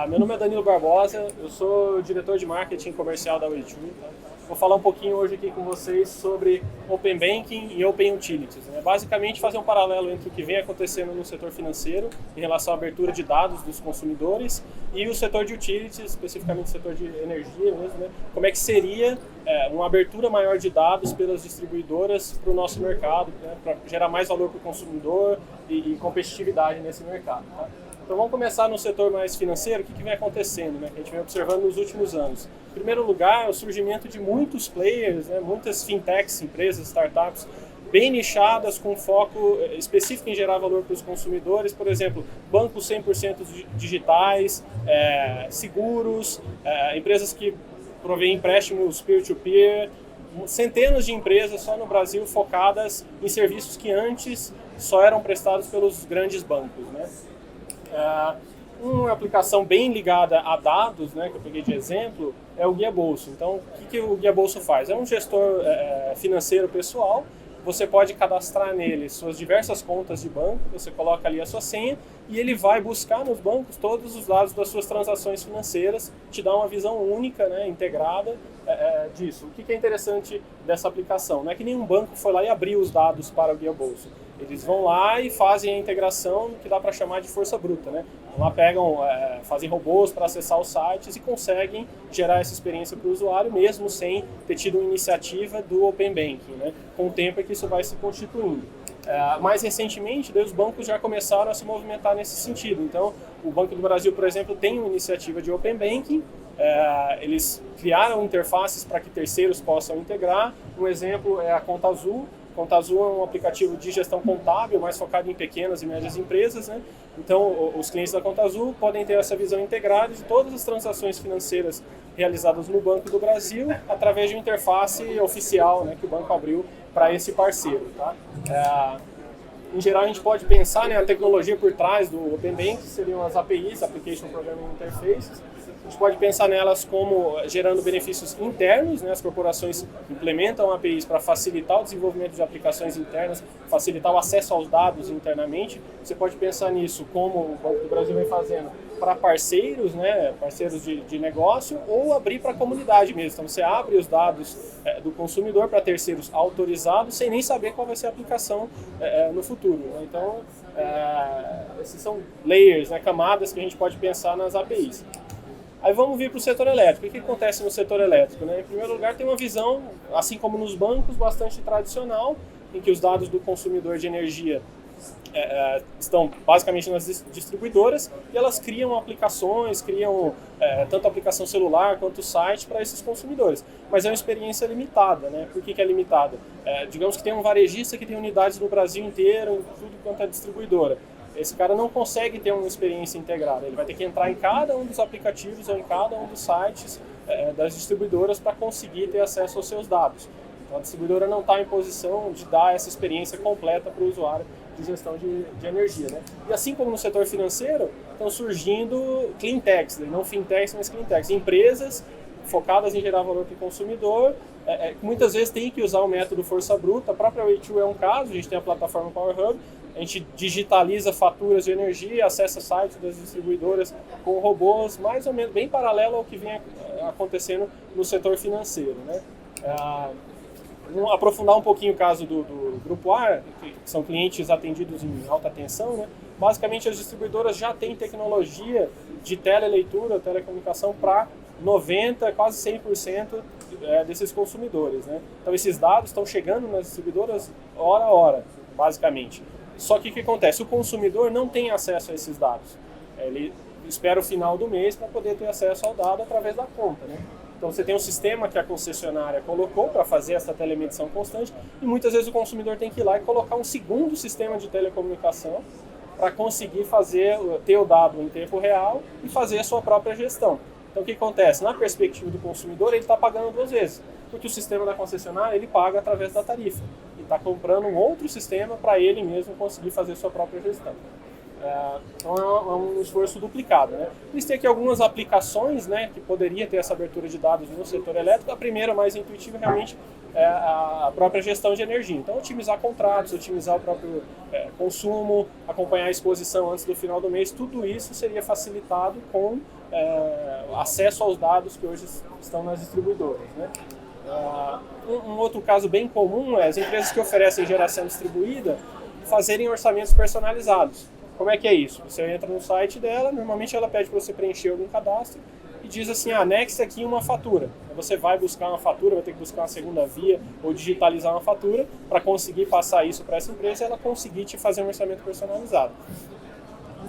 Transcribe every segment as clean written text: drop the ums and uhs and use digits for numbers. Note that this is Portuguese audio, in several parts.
Meu nome é Danilo Barbosa, eu sou diretor de marketing comercial da Way2. Vou falar um pouquinho hoje aqui com vocês sobre Open Banking e Open Utilities. Basicamente fazer um paralelo entre o que vem acontecendo no setor financeiro em relação à abertura de dados dos consumidores e o setor de utilities, especificamente o setor de energia mesmo, como é que seria uma abertura maior de dados pelas distribuidoras para o nosso mercado, para gerar mais valor para o consumidor e competitividade nesse mercado. Tá? Então vamos começar no setor mais financeiro, o que vem acontecendo, que a gente vem observando nos últimos anos. Em primeiro lugar, o surgimento de muitos players, muitas fintechs, empresas, startups, bem nichadas, com foco específico em gerar valor para os consumidores, por exemplo, bancos 100% digitais, seguros, empresas que provêm empréstimos peer-to-peer, centenas de empresas só no Brasil focadas em serviços que antes só eram prestados pelos grandes bancos. Uma aplicação bem ligada a dados, que eu peguei de exemplo, é o Guia Bolso. Então, o que o Guia Bolso faz? É um gestor financeiro pessoal. Você pode cadastrar nele suas diversas contas de banco, você coloca ali a sua senha e ele vai buscar nos bancos todos os dados das suas transações financeiras, te dá uma visão única, integrada disso. O que é interessante dessa aplicação? Não é que nenhum banco foi lá e abriu os dados para o Guia Bolso. Eles vão lá e fazem a integração que dá para chamar de força bruta. Vão lá, pegam, fazem robôs para acessar os sites e conseguem gerar essa experiência para o usuário, mesmo sem ter tido uma iniciativa do Open Banking. Com o tempo é que isso vai se constituindo. Mais recentemente, os bancos já começaram a se movimentar nesse sentido. Então, o Banco do Brasil, por exemplo, tem uma iniciativa de Open Banking. Eles criaram interfaces para que terceiros possam integrar. Um exemplo é a Conta Azul. Conta Azul é um aplicativo de gestão contábil mais focado em pequenas e médias empresas. Então, os clientes da Conta Azul podem ter essa visão integrada de todas as transações financeiras realizadas no Banco do Brasil através de uma interface oficial que o banco abriu para esse parceiro. Tá? Em geral, a gente pode pensar a tecnologia por trás do Open Banking, seriam as APIs, Application Programming Interfaces. A gente pode pensar nelas como gerando benefícios internos, as corporações implementam APIs para facilitar o desenvolvimento de aplicações internas, facilitar o acesso aos dados internamente. Você pode pensar nisso como o Banco do Brasil vem fazendo para parceiros, parceiros de negócio, ou abrir para a comunidade mesmo. Então você abre os dados do consumidor para terceiros autorizados sem nem saber qual vai ser a aplicação no futuro. Então esses são layers, camadas que a gente pode pensar nas APIs. Aí vamos vir para o setor elétrico. O que acontece no setor elétrico? Em primeiro lugar, tem uma visão, assim como nos bancos, bastante tradicional, em que os dados do consumidor de energia estão basicamente nas distribuidoras e elas criam aplicações, criam tanto a aplicação celular quanto o site para esses consumidores. Mas é uma experiência limitada. Por que é limitada? Digamos que tem um varejista que tem unidades no Brasil inteiro, em tudo quanto é distribuidora. Esse cara não consegue ter uma experiência integrada, ele vai ter que entrar em cada um dos aplicativos ou em cada um dos sites das distribuidoras para conseguir ter acesso aos seus dados. Então a distribuidora não está em posição de dar essa experiência completa para o usuário de gestão de energia. E assim como no setor financeiro, estão surgindo cleantechs, não fintechs, mas cleantechs, empresas focadas em gerar valor para o consumidor, muitas vezes tem que usar o método força bruta. A própria Way2 é um caso, a gente tem a plataforma Power Hub, a gente digitaliza faturas de energia, acessa sites das distribuidoras com robôs, mais ou menos bem paralelo ao que vem acontecendo no setor financeiro. Vamos aprofundar um pouquinho o caso do Grupo A, que são clientes atendidos em alta tensão. Basicamente, as distribuidoras já têm tecnologia de teleleitura, telecomunicação para 90%, quase 100% desses consumidores. Então, esses dados estão chegando nas distribuidoras hora a hora, basicamente. Só que o que acontece? O consumidor não tem acesso a esses dados. Ele espera o final do mês para poder ter acesso ao dado através da conta. Então você tem um sistema que a concessionária colocou para fazer essa telemedição constante e muitas vezes o consumidor tem que ir lá e colocar um segundo sistema de telecomunicação para conseguir ter o dado em tempo real e fazer a sua própria gestão. Então o que acontece? Na perspectiva do consumidor, ele está pagando duas vezes, porque o sistema da concessionária ele paga através da tarifa e está comprando um outro sistema para ele mesmo conseguir fazer sua própria gestão. Então é um esforço duplicado, né? Existem aqui algumas aplicações, né, que poderia ter essa abertura de dados no setor elétrico. A primeira, mais intuitiva, realmente é a própria gestão de energia. Então, otimizar contratos, otimizar o próprio consumo, acompanhar a exposição antes do final do mês, tudo isso seria facilitado com acesso aos dados que hoje estão nas distribuidoras, né? Um outro caso bem comum é as empresas que oferecem geração distribuída fazerem orçamentos personalizados. Como é que é isso? Você entra no site dela, normalmente ela pede para você preencher algum cadastro e diz assim, anexe aqui uma fatura. Você vai buscar uma fatura, vai ter que buscar uma segunda via ou digitalizar uma fatura para conseguir passar isso para essa empresa e ela conseguir te fazer um orçamento personalizado.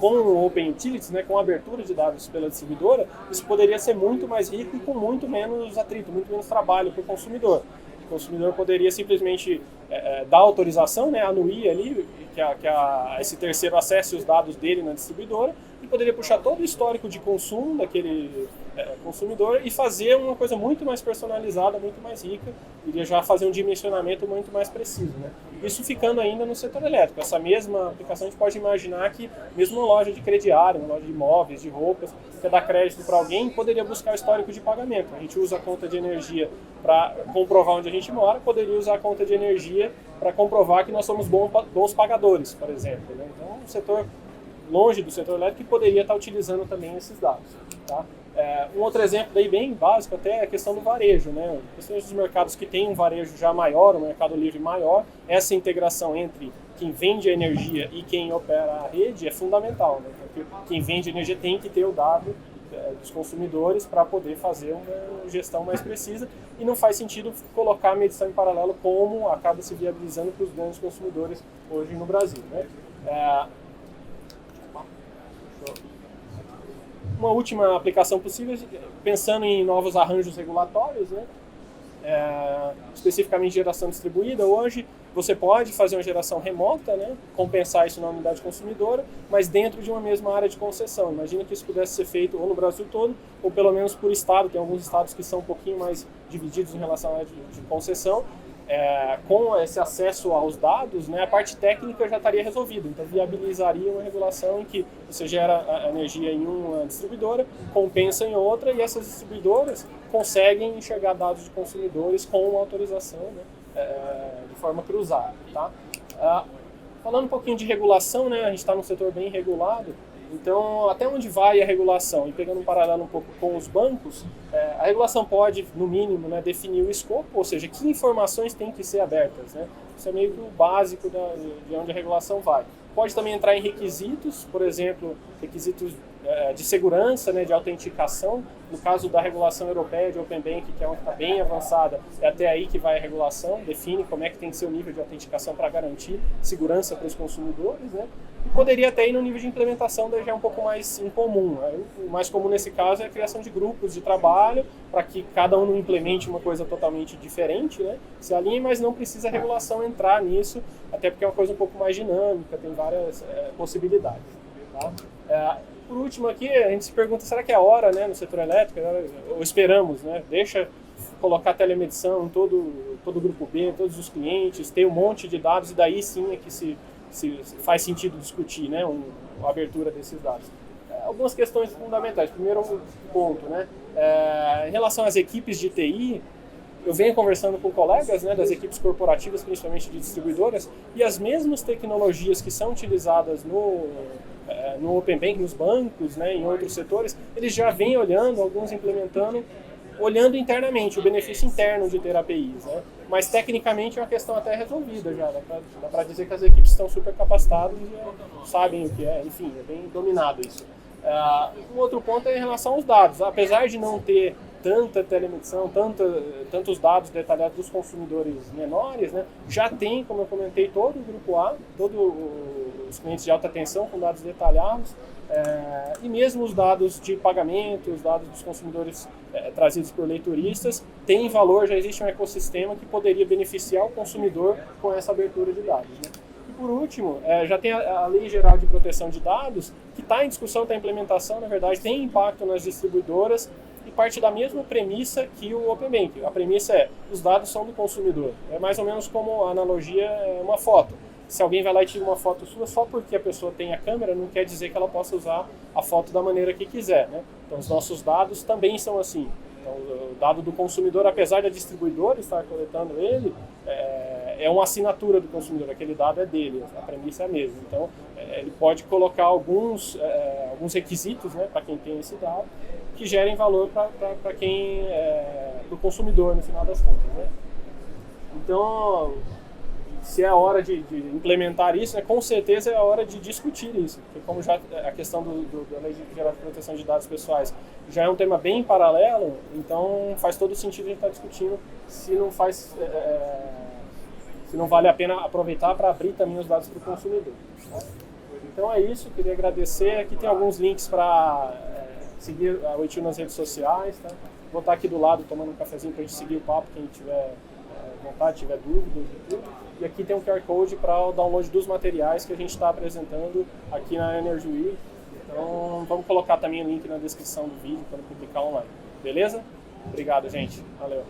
Com o Open Utilities, né, com a abertura de dados pela distribuidora, isso poderia ser muito mais rico e com muito menos atrito, muito menos trabalho para o consumidor. O consumidor poderia simplesmente dar autorização, né, anuir ali, esse terceiro acesse os dados dele na distribuidora e poderia puxar todo o histórico de consumo daquele consumidor e fazer uma coisa muito mais personalizada, muito mais rica, iria já fazer um dimensionamento muito mais preciso, né? Isso ficando ainda no setor elétrico. Essa mesma aplicação a gente pode imaginar que mesmo uma loja de crediário, uma loja de imóveis, de roupas, quer dar crédito para alguém, poderia buscar o histórico de pagamento. A gente usa a conta de energia para comprovar onde a gente mora, poderia usar a conta de energia para comprovar que nós somos bons pagadores, por exemplo, né? Então, um setor longe do setor elétrico que poderia estar utilizando também esses dados, tá? Um outro exemplo daí bem básico até é a questão do varejo, né? Questões dos mercados que têm um varejo já maior, um mercado livre maior, essa integração entre quem vende a energia e quem opera a rede é fundamental, né? Porque quem vende energia tem que ter o dado dos consumidores para poder fazer uma gestão mais precisa e não faz sentido colocar a medição em paralelo como acaba se viabilizando para os grandes consumidores hoje no Brasil, né? Uma última aplicação possível, pensando em novos arranjos regulatórios, né? Especificamente geração distribuída, hoje você pode fazer uma geração remota, né? Compensar isso na unidade consumidora, mas dentro de uma mesma área de concessão. Imagina que isso pudesse ser feito ou no Brasil todo, ou pelo menos por estado. Tem alguns estados que são um pouquinho mais divididos em relação à área de concessão. Com esse acesso aos dados, né, a parte técnica já estaria resolvida. Então, viabilizaria uma regulação em que você gera a energia em uma distribuidora, compensa em outra, e essas distribuidoras conseguem enxergar dados de consumidores com uma autorização, né, de forma cruzada. Tá? Falando um pouquinho de regulação, né, a gente está num setor bem regulado. Então, até onde vai a regulação? E pegando um paralelo um pouco com os bancos, a regulação pode, no mínimo, né, definir o escopo, ou seja, que informações têm que ser abertas, né? Isso é meio que o básico de onde a regulação vai. Pode também entrar em requisitos, por exemplo, requisitos de segurança, né, de autenticação. No caso da regulação europeia de Open Banking, que é uma que está bem avançada, é até aí que vai a regulação, define como é que tem que ser o nível de autenticação para garantir segurança para os consumidores, né? E poderia até ir no nível de implementação, daí já é um pouco mais incomum. O mais comum nesse caso é a criação de grupos de trabalho, para que cada um não implemente uma coisa totalmente diferente, né? Se alinhe, mas não precisa a regulação entrar nisso, até porque é uma coisa um pouco mais dinâmica, tem várias possibilidades. Tá? Por último aqui, a gente se pergunta, será que é a hora, né, no setor elétrico, ou esperamos, né, deixa colocar telemedição em todo o grupo B, todos os clientes, ter um monte de dados e daí sim é que se faz sentido discutir, né, a abertura desses dados. Algumas questões fundamentais. Primeiro ponto, né, em relação às equipes de TI, eu venho conversando com colegas, né, das equipes corporativas, principalmente de distribuidoras, e as mesmas tecnologias que são utilizadas no Open Banking, nos bancos, né, em outros setores, eles já vêm olhando, alguns implementando, olhando internamente, o benefício interno de ter APIs, né? Mas tecnicamente é uma questão até resolvida já, dá para dizer que as equipes estão super capacitadas e sabem o que é, enfim, é bem dominado isso. Um outro ponto é em relação aos dados. Apesar de não ter tanta telemedição, tantos dados detalhados dos consumidores menores, né, já tem, como eu comentei, todo o grupo A, todos os clientes de alta tensão com dados detalhados, e mesmo os dados de pagamento, os dados dos consumidores trazidos por leituristas, tem valor, já existe um ecossistema que poderia beneficiar o consumidor com essa abertura de dados, né? Por último, já tem a Lei Geral de Proteção de Dados, que está em discussão, está em implementação, na verdade, tem impacto nas distribuidoras e parte da mesma premissa que o Open Banking. A premissa é, os dados são do consumidor. É mais ou menos como a analogia é uma foto. se alguém vai lá e tira uma foto sua, só porque a pessoa tem a câmera, não quer dizer que ela possa usar a foto da maneira que quiser, né? Então, os nossos dados também são assim. Então, o dado do consumidor, apesar da distribuidora estar coletando ele, é uma assinatura do consumidor, aquele dado é dele, a premissa é a mesma. Então, ele pode colocar alguns requisitos, né, para quem tem esse dado, que gerem valor para o consumidor, no final das contas, né? Então, se é a hora de implementar isso, né, com certeza é a hora de discutir isso, porque como já a questão da Lei Geral de Proteção de Dados Pessoais já é um tema bem paralelo, então faz todo sentido a gente estar discutindo se não vale a pena aproveitar para abrir também os dados para o consumidor. Tá? Então é isso, queria agradecer. Aqui tem alguns links para seguir a Oitiu nas redes sociais. Tá? Vou estar aqui do lado tomando um cafezinho para a gente seguir o papo, quem tiver vontade, tiver dúvidas e tudo. E aqui tem um QR Code para o download dos materiais que a gente está apresentando aqui na Energy Week. Então vamos colocar também o link na descrição do vídeo quando publicar online. Beleza? Obrigado, gente. Valeu.